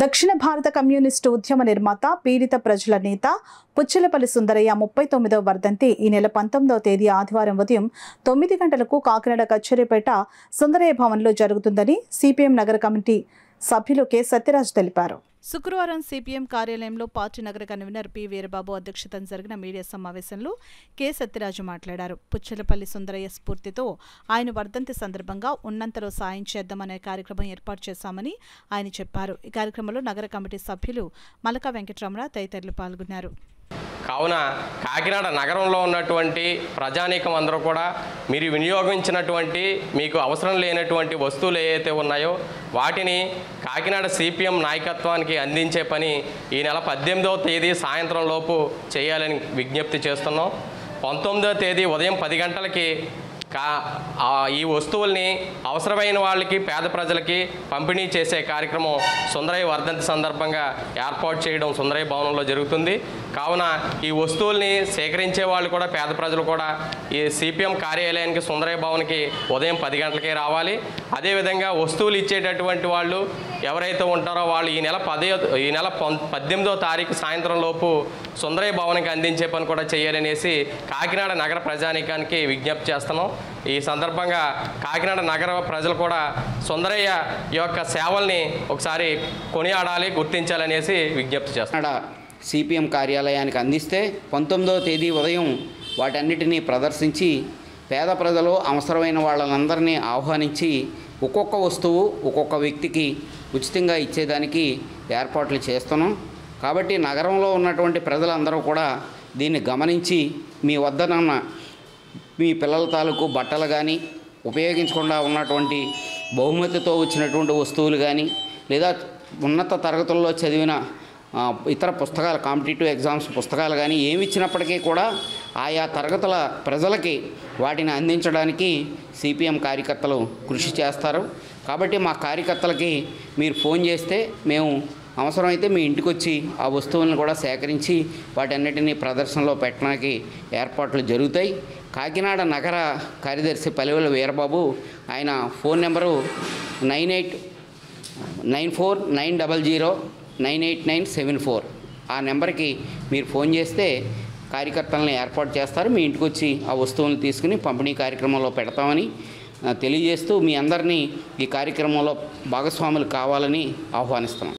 దక్షిణ భారత కమ్యూనిస్టు ఉద్యమ నిర్మాత పీడిత ప్రజల నేత పుచ్చలపల్లి సుందరయ్య 39వ వర్ధంతి ఈ నెల 19వ తేదీ ఆదివారం ఉదయం 9 గంటలకు కాకినాడ కచ్చేరిపేట సుందరయ్య భవన్లో జరుగుతుందని సిపిఎం నగర కమిటీ సభ్యులు కె సత్యరాజ్ తెలిపారు. శుక్రవారం సిపిఎం కార్యాలయంలో పార్టీ నగర కన్వీనర్ పి వీరబాబు అధ్యక్షతన జరిగిన మీడియా సమావేశంలో కె సత్యరాజు మాట్లాడారు. పుచ్చలపల్లి సుందరయ్య స్ఫూర్తితో ఆయన వర్ధంతి సందర్భంగా ఉన్నంతలో సాయం చేద్దామనే కార్యక్రమం ఏర్పాటు చేశామని ఆయన చెప్పారు. ఈ కార్యక్రమంలో నగర కమిటీ సభ్యులు మలకా వెంకటరమణ తదితరులు పాల్గొన్నారు. కావున కాకినాడ నగరంలో ఉన్నటువంటి ప్రజానీకం అందరూ కూడా మీరు వినియోగించినటువంటి మీకు అవసరం లేనటువంటి వస్తువులు ఏవైతే ఉన్నాయో వాటిని కాకినాడ సిపిఎం నాయకత్వానికి అందించే పని ఈ నెల 18వ తేదీ సాయంత్రం లోపు చేయాలని విజ్ఞప్తి చేస్తున్నాం. 19వ తేదీ ఉదయం 10 గంటలకి ఈ వస్తువుల్ని అవసరమైన వాళ్ళకి పేద ప్రజలకి పంపిణీ చేసే కార్యక్రమం సుందరయ్య వర్ధంతి సందర్భంగా ఏర్పాటు చేయడం సుందరయ్య భవనంలో జరుగుతుంది. కావున ఈ వస్తువుల్ని సేకరించే వాళ్ళు కూడా పేద ప్రజలు కూడా ఈ సిపిఎం కార్యాలయానికి సుందరయ్య భవన్కి ఉదయం 10 గంటలకే రావాలి. అదేవిధంగా వస్తువులు ఇచ్చేటటువంటి వాళ్ళు ఎవరైతే ఉంటారో వాళ్ళు ఈ నెల 18వ తారీఖు సాయంత్రం లోపు సుందరయ్య భవన్కి అందించే పని కూడా చేయాలనేసి కాకినాడ నగర ప్రజానీకానికి విజ్ఞప్తి చేస్తున్నాం. ఈ సందర్భంగా కాకినాడ నగర ప్రజలు కూడా సుందరయ్య యొక్క సేవల్ని ఒకసారి కొనియాడాలి, గుర్తించాలనేసి విజ్ఞప్తి చేస్తున్నాం. సిపిఎం కార్యాలయానికి అందిస్తే 19వ తేదీ ఉదయం వాటన్నిటినీ ప్రదర్శించి పేద ప్రజలు అవసరమైన వాళ్ళందరినీ ఆహ్వానించి ఒక్కొక్క వస్తువు ఒక్కొక్క వ్యక్తికి ఉచితంగా ఇచ్చేదానికి ఏర్పాట్లు చేస్తున్నాం. కాబట్టి నగరంలో ఉన్నటువంటి ప్రజలందరూ కూడా దీన్ని గమనించి మీ వద్దనున్న మీ పిల్లల తాలూకు బట్టలు కానీ ఉపయోగించకుండా ఉన్నటువంటి బహుమతితో వచ్చినటువంటి వస్తువులు కానీ లేదా ఉన్నత తరగతుల్లో చదివిన ఇతర పుస్తకాలు కాంపిటేటివ్ ఎగ్జామ్స్ పుస్తకాలు కానీ ఏమి ఇచ్చినప్పటికీ కూడా ఆయా తరగతుల ప్రజలకి వాటిని అందించడానికి సిపిఎం కార్యకర్తలు కృషి చేస్తారు. కాబట్టి మా కార్యకర్తలకి మీరు ఫోన్ చేస్తే మేము అవసరమైతే మీ ఇంటికి వచ్చి ఆ వస్తువులను కూడా సేకరించి వాటన్నిటినీ ప్రదర్శనలో పెట్టడానికి ఏర్పాట్లు జరుగుతాయి. కాకినాడ నగర కార్యదర్శి పల్లెవెల వీరబాబు ఆయన ఫోన్ నెంబరు 989490098974 ఆ నెంబర్కి మీరు ఫోన్ చేస్తే కార్యకర్తలను ఏర్పాటు చేస్తారు. మీ ఇంటికి వచ్చి ఆ వస్తువులను తీసుకుని పంపిణీ కార్యక్రమంలో పెడతామని తెలియజేస్తూ మీ అందరినీ ఈ కార్యక్రమంలో భాగస్వాములు కావాలని ఆహ్వానిస్తున్నాం.